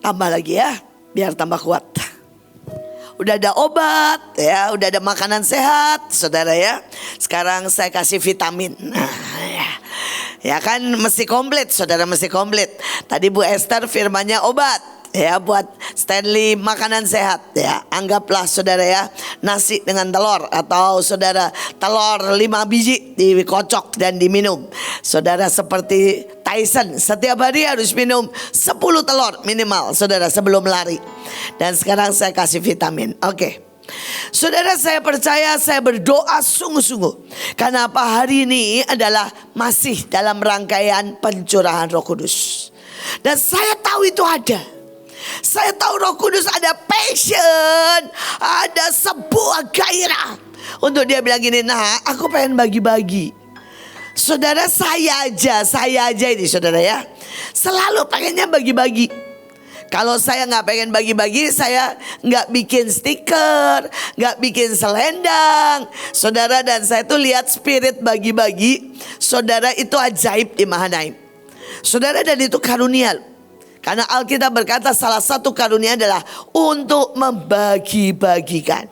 Tambah lagi ya, biar tambah kuat. Udah ada obat ya, udah ada makanan sehat saudara ya. Sekarang saya kasih vitamin. Ya kan mesti komplit saudara, mesti komplit. Tadi Bu Esther firmannya obat ya, buat Stanley makanan sehat ya. Anggaplah saudara ya, nasi dengan telur, atau saudara telur 5 biji dikocok dan diminum. Saudara seperti Tyson, setiap hari harus minum 10 telur minimal saudara sebelum lari. Dan sekarang saya kasih vitamin. Oke. Saudara, saya percaya, saya berdoa sungguh-sungguh. Karena apa, hari ini adalah masih dalam rangkaian pencurahan Roh Kudus. Dan saya tahu itu ada. Saya tahu Roh Kudus ada passion, ada sebuah gairah untuk dia bilang gini, nah aku pengen bagi-bagi. Saudara, saya aja ini saudara ya, selalu pengennya bagi-bagi. Kalau saya nggak pengen bagi-bagi, saya nggak bikin stiker, nggak bikin selendang. Saudara, dan saya tuh lihat spirit bagi-bagi, saudara, itu ajaib di Mahanaim. Saudara, dan itu karunia. Karena Alkitab berkata salah satu karunia adalah untuk membagi-bagikan.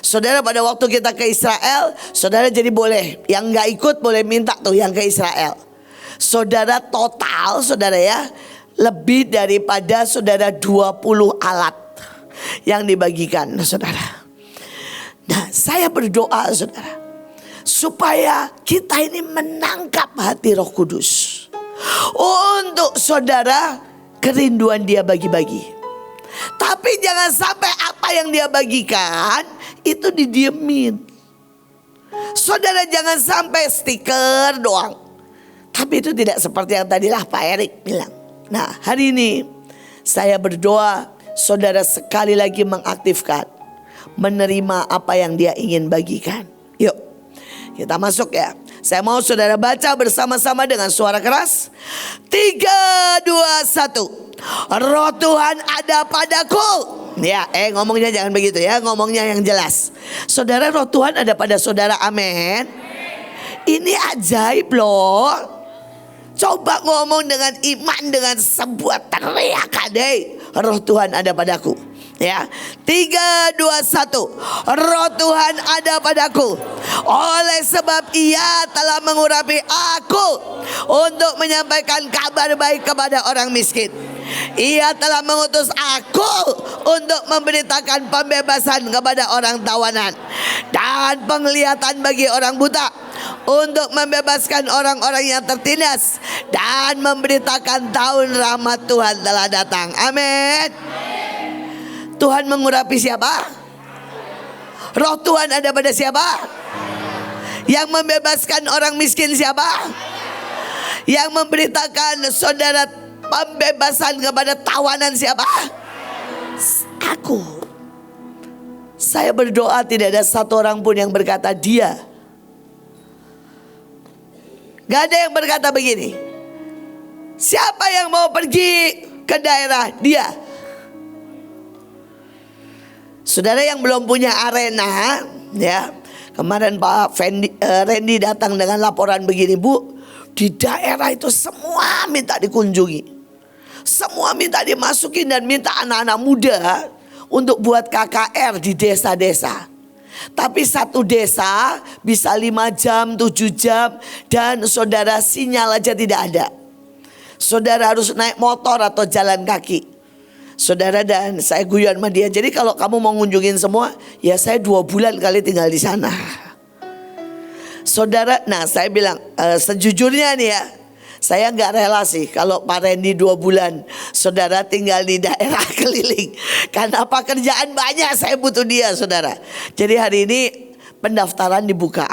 Saudara, pada waktu kita ke Israel, saudara jadi boleh, yang nggak ikut boleh minta tuh yang ke Israel. Saudara, total saudara ya, lebih daripada saudara 20 alat yang dibagikan saudara. Nah, saya berdoa saudara, supaya kita ini menangkap hati Roh Kudus untuk saudara kerinduan dia bagi-bagi. Tapi jangan sampai apa yang dia bagikan itu didiemin. Saudara, jangan sampai stiker doang. Tapi itu tidak seperti yang tadilah Pak Erik bilang. Nah, hari ini saya berdoa saudara sekali lagi mengaktifkan, menerima apa yang dia ingin bagikan. Yuk kita masuk ya. Saya mau saudara baca bersama-sama dengan suara keras. 3, 2, 1. Roh Tuhan ada padaku. Ya, ngomongnya jangan begitu ya, ngomongnya yang jelas. Saudara, Roh Tuhan ada pada saudara, amin. Ini ajaib loh. Coba ngomong dengan iman, dengan sebuah teriakan, Roh Tuhan ada padaku. Ya, 3, 2, 1. Roh Tuhan ada padaku. Oleh sebab ia telah mengurapi aku untuk menyampaikan kabar baik kepada orang miskin. Ia telah mengutus aku untuk memberitakan pembebasan kepada orang tawanan dan penglihatan bagi orang buta, untuk membebaskan orang-orang yang tertindas dan memberitakan tahun rahmat Tuhan telah datang. Amin. Tuhan mengurapi siapa? Roh Tuhan ada pada siapa? Yang membebaskan orang miskin siapa? Yang memberitakan saudara pembebasan kepada tawanan siapa? Aku. Saya berdoa tidak ada satu orang pun yang berkata dia. Gak ada yang berkata begini, siapa yang mau pergi ke daerah dia? Saudara yang belum punya arena ya, kemarin Pak Randy datang dengan laporan begini, Bu, di daerah itu semua minta dikunjungi, semua minta dimasukin, dan minta anak-anak muda untuk buat KKR di desa-desa. Tapi satu desa bisa 5 jam, 7 jam, dan saudara sinyal aja tidak ada. Saudara harus naik motor atau jalan kaki. Saudara, dan saya guyon sama dia, jadi kalau kamu mau ngunjungin semua, ya saya 2 bulan kali tinggal di sana. Saudara, nah saya bilang sejujurnya nih ya, saya gak rela sih kalau Pak Randy 2 bulan saudara tinggal di daerah keliling. Karena pekerjaan banyak, saya butuh dia saudara. Jadi hari ini pendaftaran dibuka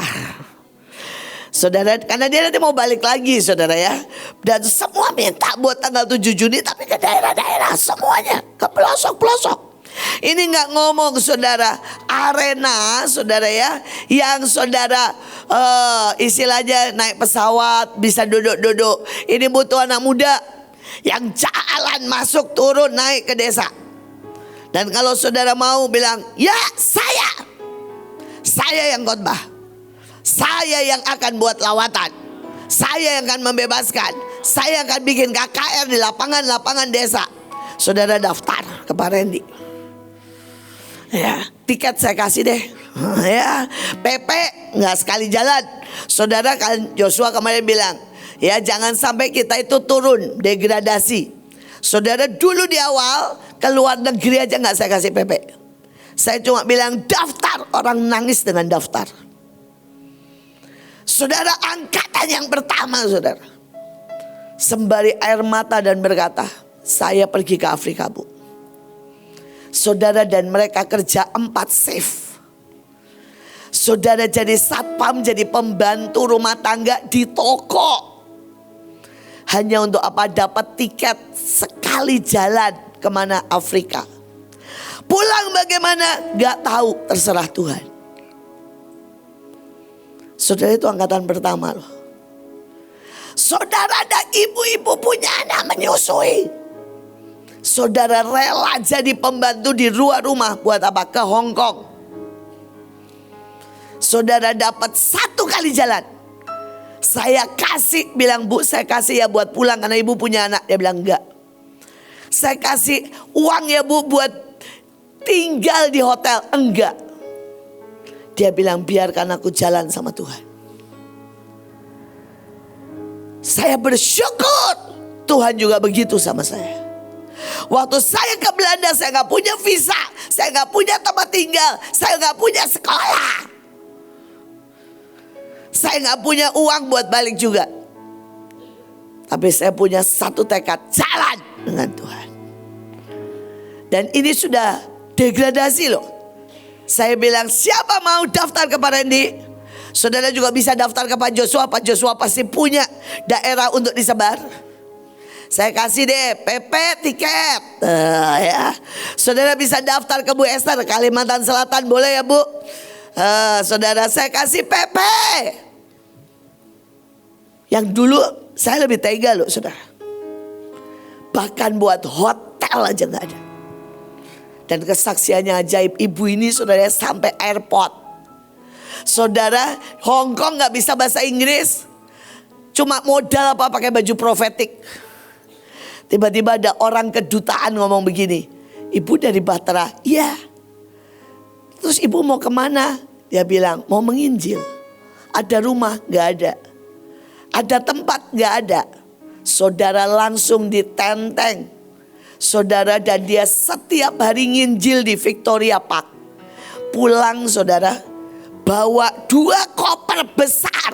saudara, karena dia nanti mau balik lagi saudara ya. Dan semua minta buat tanggal 7 Juni, tapi ke daerah-daerah semuanya, ke pelosok-pelosok. Ini gak ngomong saudara arena saudara ya, yang saudara istilahnya naik pesawat bisa duduk-duduk. Ini butuh anak muda yang jalan masuk turun naik ke desa. Dan kalau saudara mau bilang, ya saya yang khotbah, saya yang akan buat lawatan, saya yang akan membebaskan, saya akan bikin KKR di lapangan-lapangan desa. Saudara daftar ke Pak Randy. Ya, tiket saya kasih deh. Ya, PP nggak sekali jalan. Saudara kan Joshua kemarin bilang, ya jangan sampai kita itu turun degradasi. Saudara dulu di awal keluar negeri aja nggak saya kasih PP. Saya cuma bilang daftar, orang nangis dengan daftar. Saudara angkatan yang pertama saudara sembari air mata dan berkata, saya pergi ke Afrika Bu. Saudara dan mereka kerja 4 shift. Saudara jadi satpam, jadi pembantu rumah tangga di toko. Hanya untuk apa? Dapat tiket sekali jalan kemana Afrika. Pulang bagaimana? Gak tahu, terserah Tuhan. Saudara itu angkatan pertama loh. Saudara ada ibu-ibu punya anak menyusui. Saudara rela jadi pembantu di luar rumah buat apa? Ke Hong Kong. Saudara dapat 1 kali jalan. Saya kasih, bilang Bu saya kasih ya buat pulang karena ibu punya anak. Dia bilang enggak. Saya kasih uang ya Bu buat tinggal di hotel. Enggak. Dia bilang biarkan aku jalan sama Tuhan. Saya bersyukur Tuhan juga begitu sama saya. Waktu saya ke Belanda saya gak punya visa. Saya gak punya tempat tinggal. Saya gak punya sekolah. Saya gak punya uang buat balik juga. Tapi saya punya satu tekad, jalan dengan Tuhan. Dan ini sudah degradasi loh. Saya bilang siapa mau daftar ke Pak Randy? Saudara juga bisa daftar ke Pak Joshua. Pak Joshua pasti punya daerah untuk disebar. Saya kasih deh PP tiket. Ya. Saudara bisa daftar ke Bu Esther Kalimantan Selatan, boleh ya Bu? Saudara saya kasih PP. Yang dulu saya lebih tega loh saudara. Bahkan buat hotel aja gak ada. Dan kesaksiannya ajaib, ibu ini saudara sampai airport. Saudara Hong Kong gak bisa bahasa Inggris. Cuma modal apa pakai baju profetik. Tiba-tiba ada orang kedutaan ngomong begini. Ibu dari Bahtera. Iya. Terus ibu mau kemana? Dia bilang mau menginjil. Ada rumah? Gak ada. Ada tempat? Gak ada. Saudara langsung ditenteng. Saudara dan dia setiap hari nginjil di Victoria Park. Pulang saudara bawa 2 koper besar.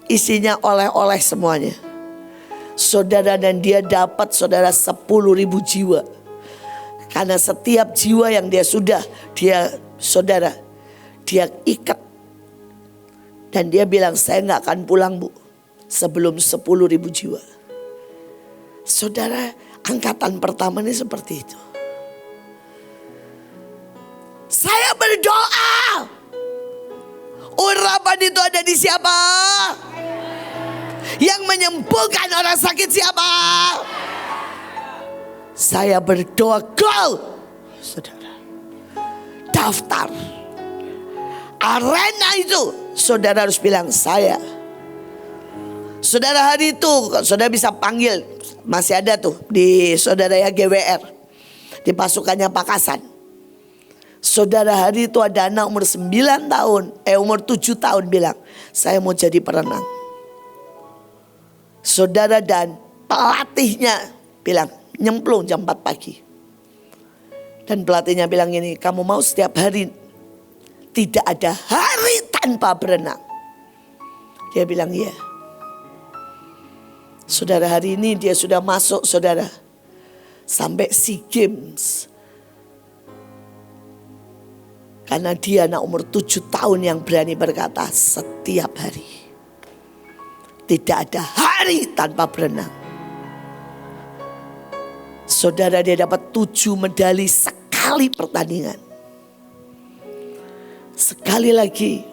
Isinya oleh-oleh semuanya. Saudara dan dia dapat saudara 10.000 jiwa. Karena setiap jiwa yang dia sudah dia saudara dia ikat. Dan dia bilang saya gak akan pulang Bu sebelum 10.000 jiwa. Saudara angkatan pertama ini seperti itu. Saya berdoa. Urapan itu ada di siapa? Yang menyembuhkan orang sakit siapa? Saya berdoa go. Saudara daftar. Arena itu saudara harus bilang saya. Saudara hari itu saudara bisa panggil. Masih ada tuh di saudara ya GWR. Di pasukannya Pak Kasan. Saudara hari itu ada anak umur 9 tahun. Umur 7 tahun bilang. Saya mau jadi perenang. Saudara dan pelatihnya bilang nyemplung jam 4 pagi. Dan pelatihnya bilang ini. Kamu mau setiap hari. Tidak ada hari tanpa berenang. Dia bilang iya. Saudara hari ini dia sudah masuk saudara. Sampai SEA Games. Karena dia anak umur 7 tahun yang berani berkata setiap hari. Tidak ada hari tanpa berenang. Saudara dia dapat 7 medali sekali pertandingan. Sekali lagi.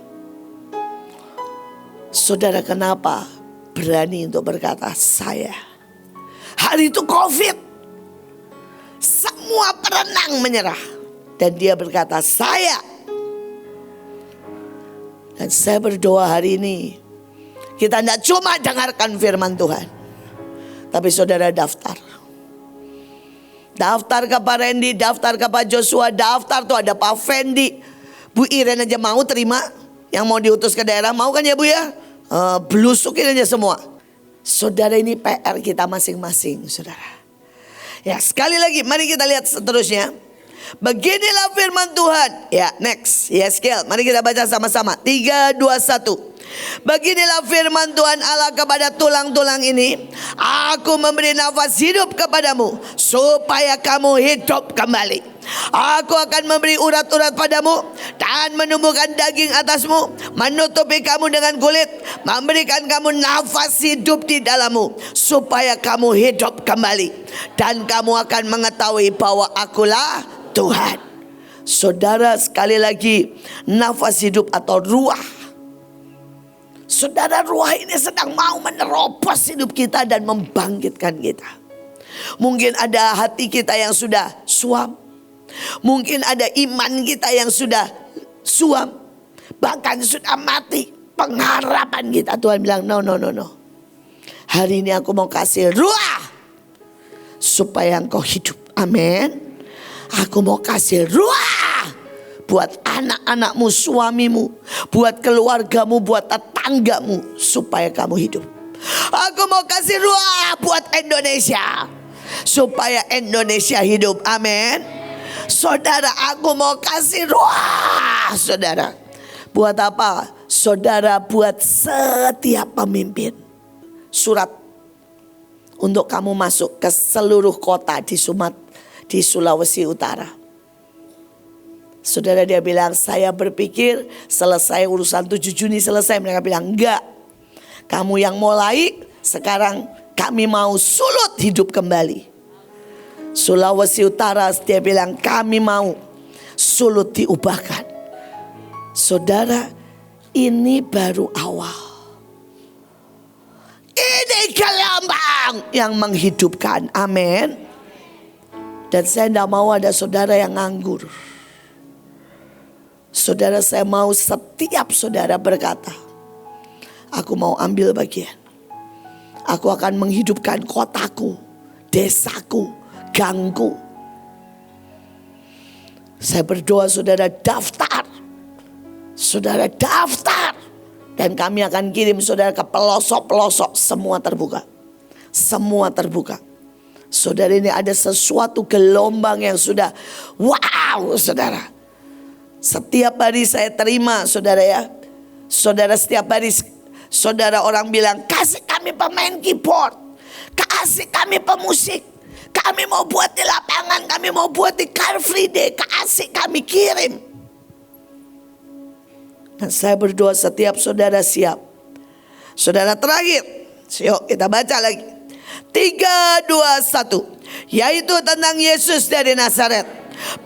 Saudara kenapa berani untuk berkata saya? Hari itu COVID. Semua perenang menyerah. Dan dia berkata saya. Dan saya berdoa hari ini. Kita tidak cuma dengarkan firman Tuhan. Tapi saudara daftar. Daftar ke Pak Randy, daftar ke Pak Joshua, daftar tuh ada Pak Fendi. Bu Iren aja mau terima yang mau diutus ke daerah, mau kan ya Bu ya? Belusukin aja semua. Saudara, ini PR kita masing-masing, saudara. Ya, sekali lagi mari kita lihat seterusnya. Beginilah firman Tuhan. Ya, next. Yeskel, mari kita baca sama-sama. 3, 2, 1. Beginilah firman Tuhan Allah kepada tulang-tulang ini. Aku memberi nafas hidup kepadamu supaya kamu hidup kembali. Aku akan memberi urat-urat padamu dan menumbuhkan daging atasmu, menutupi kamu dengan kulit, memberikan kamu nafas hidup di dalammu supaya kamu hidup kembali. Dan kamu akan mengetahui bahwa akulah Tuhan. Saudara, sekali lagi, nafas hidup atau ruah. Saudara, ruah ini sedang mau menerobos hidup kita dan membangkitkan kita. Mungkin ada hati kita yang sudah suam. Mungkin ada iman kita yang sudah suam. Bahkan sudah mati pengharapan kita. Tuhan bilang no. Hari ini aku mau kasih ruah supaya engkau hidup. Amin. Aku mau kasih ruah buat anak-anakmu, suamimu, buat keluargamu, buat tetanggamu supaya kamu hidup. Aku mau kasih ruah buat Indonesia supaya Indonesia hidup. Amin. Saudara, aku mau kasih ruah, saudara. Buat apa? Saudara, buat setiap pemimpin. Surat untuk kamu masuk ke seluruh kota di Sulawesi Utara. Saudara, dia bilang, saya berpikir selesai urusan 7 Juni selesai. Mereka bilang, enggak. Kamu yang mulai, sekarang kami mau sulut hidup kembali. Sulawesi Utara, dia bilang kami mau sulut diubahkan. Saudara, ini baru awal. Ini gelombang yang menghidupkan. Amin. Dan saya tidak mau ada saudara yang nganggur. Saudara, saya mau setiap saudara berkata, aku mau ambil bagian. Aku akan menghidupkan kotaku, desaku, ganggu. Saya berdoa saudara daftar. Saudara daftar. Dan kami akan kirim saudara ke pelosok-pelosok. Semua terbuka. Semua terbuka. Saudara, ini ada sesuatu gelombang yang sudah wow, saudara. Setiap hari saya terima saudara ya. Saudara, setiap hari saudara orang bilang, kasih kami pemain keyboard, kasih kami pemusik, kami mau buat di lapangan, kami mau buat di Car Free Day, kasih kami kirim. Dan saya berdoa setiap saudara siap. Saudara, terakhir, yuk kita baca lagi. 3, 2, 1. Yaitu tentang Yesus dari Nazaret.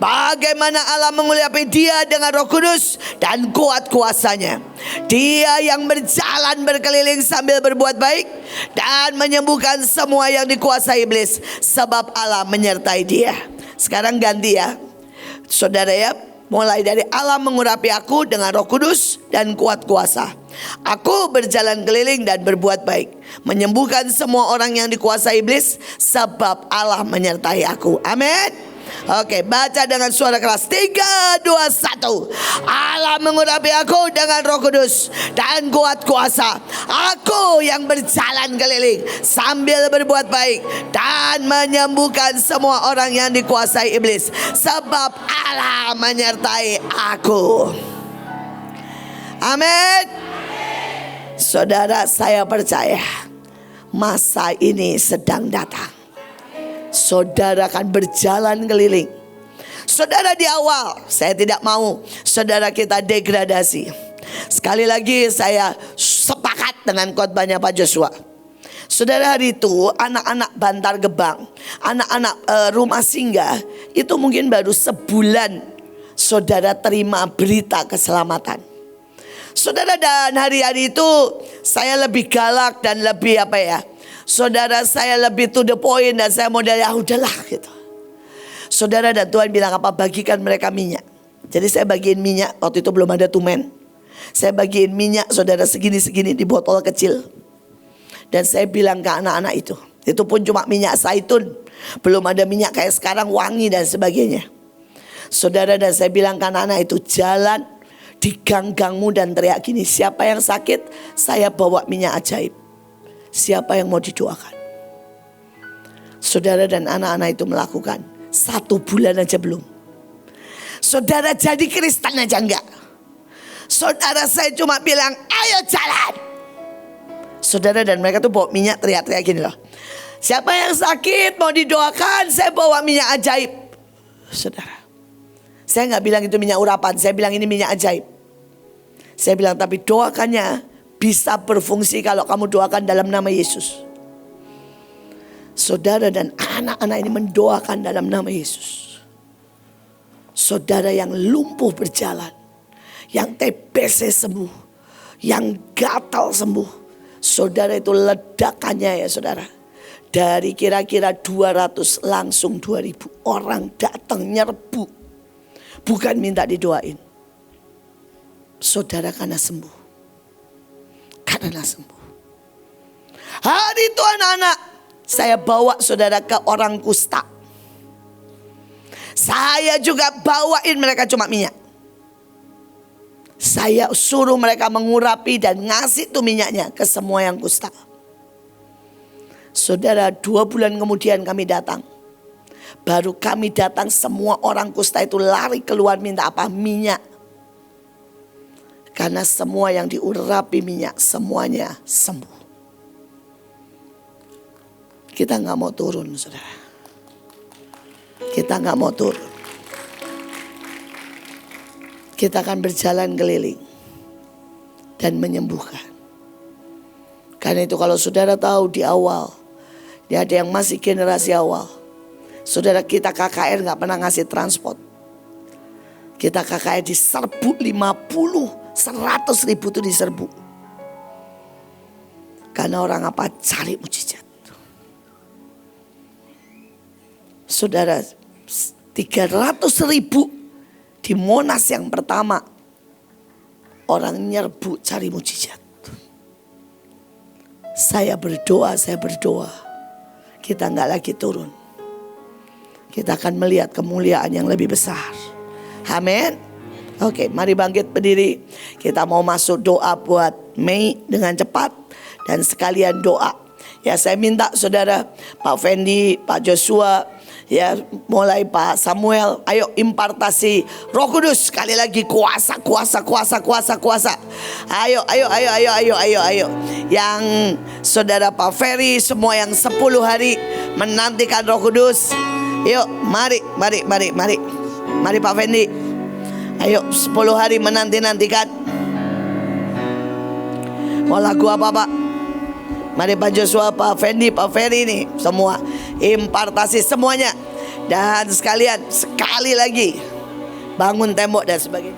Bagaimana Allah menguliapi dia dengan Roh Kudus dan kuat kuasanya. Dia yang berjalan berkeliling sambil berbuat baik dan menyembuhkan semua yang dikuasai iblis, sebab Allah menyertai dia. Sekarang ganti ya, saudara ya. Mulai dari Allah mengurapi aku dengan Roh Kudus dan kuat kuasa. Aku berjalan keliling dan berbuat baik, menyembuhkan semua orang yang dikuasai iblis, sebab Allah menyertai aku. Amin. Oke, baca dengan suara keras. 3, 2, 1. Allah mengurapi aku dengan Roh Kudus dan kuat kuasa. Aku yang berjalan keliling sambil berbuat baik dan menyembuhkan semua orang yang dikuasai iblis, sebab Allah menyertai aku. Amin. Saudara, saya percaya masa ini sedang datang. Saudara akan berjalan keliling. Saudara, di awal saya tidak mau saudara kita degradasi. Sekali lagi saya sepakat dengan khotbahnya Pak Joshua. Saudara, hari itu anak-anak Bantar Gebang, anak-anak rumah singgah itu mungkin baru sebulan saudara terima berita keselamatan. Saudara, dan hari-hari itu saya lebih galak dan lebih saudara, saya lebih to the point dan saya model ya udahlah gitu. Saudara, dan Tuhan bilang apa? Bagikan mereka minyak. Jadi saya bagiin minyak, waktu itu belum ada tumen. Saya bagiin minyak saudara segini-segini di botol kecil. Dan saya bilang ke anak-anak itu, Itu pun cuma minyak zaitun. Belum ada minyak kayak sekarang wangi dan sebagainya. Saudara, dan saya bilang ke anak-anak itu, jalan di gang-gangmu dan teriak gini, siapa yang sakit, saya bawa minyak ajaib. Siapa yang mau didoakan? Saudara dan anak-anak itu melakukan. 1 bulan aja belum. Saudara jadi Kristen aja enggak. Saudara, saya cuma bilang ayo jalan. Saudara, dan mereka tuh bawa minyak, teriak-teriak gini loh, siapa yang sakit mau didoakan, saya bawa minyak ajaib. Saudara, saya gak bilang itu minyak urapan, saya bilang ini minyak ajaib. Saya bilang tapi doakannya bisa berfungsi kalau kamu doakan dalam nama Yesus. Saudara dan anak-anak ini mendoakan dalam nama Yesus. Saudara, yang lumpuh berjalan, yang TBC sembuh, yang gatal sembuh. Saudara, itu ledakannya ya saudara. Dari kira-kira 200 langsung 2000 orang datang nyerbu. Bukan minta didoain. Saudara, karena sembuh. Karena sembuh. Hari itu anak-anak, saya bawa saudara ke orang kusta. Saya juga bawain mereka cuma minyak. Saya suruh mereka mengurapi dan ngasih tuh minyaknya ke semua yang kusta. Saudara, 2 bulan kemudian kami datang. Baru kami datang, semua orang kusta itu lari keluar minta apa? Minyak. Karena semua yang diurapi minyak semuanya sembuh. Kita gak mau turun saudara. Kita gak mau turun. Kita akan berjalan keliling dan menyembuhkan. Karena itu kalau saudara tahu di awal, ya ada yang masih generasi awal. Saudara, kita KKR gak pernah ngasih transport. Kita KKR diserbu 50, 100 ribu itu diserbu. Karena orang apa? Cari mujizat. Saudara, 300 ribu di Monas yang pertama, orang nyerbu cari mujizat. Saya berdoa. Kita gak lagi turun. Kita akan melihat kemuliaan yang lebih besar. Amin. Oke, mari bangkit berdiri. Kita mau masuk doa buat Mei dengan cepat. Dan sekalian doa. Ya, saya minta saudara, Pak Fendi, Pak Joshua, ya mulai Pak Samuel, ayo impartasi Roh Kudus sekali lagi, kuasa. Ayo. Yang saudara Pak Ferry, semua yang 10 hari menantikan Roh Kudus. Yuk, mari Pak Fendi. Ayo 10 hari menantikan. Mau lagu apa Pak? Mari Pak Joshua, Pak Fendi, Pak Ferry nih, semua impartasi semuanya. Dan sekalian sekali lagi bangun tembok dan sebagainya.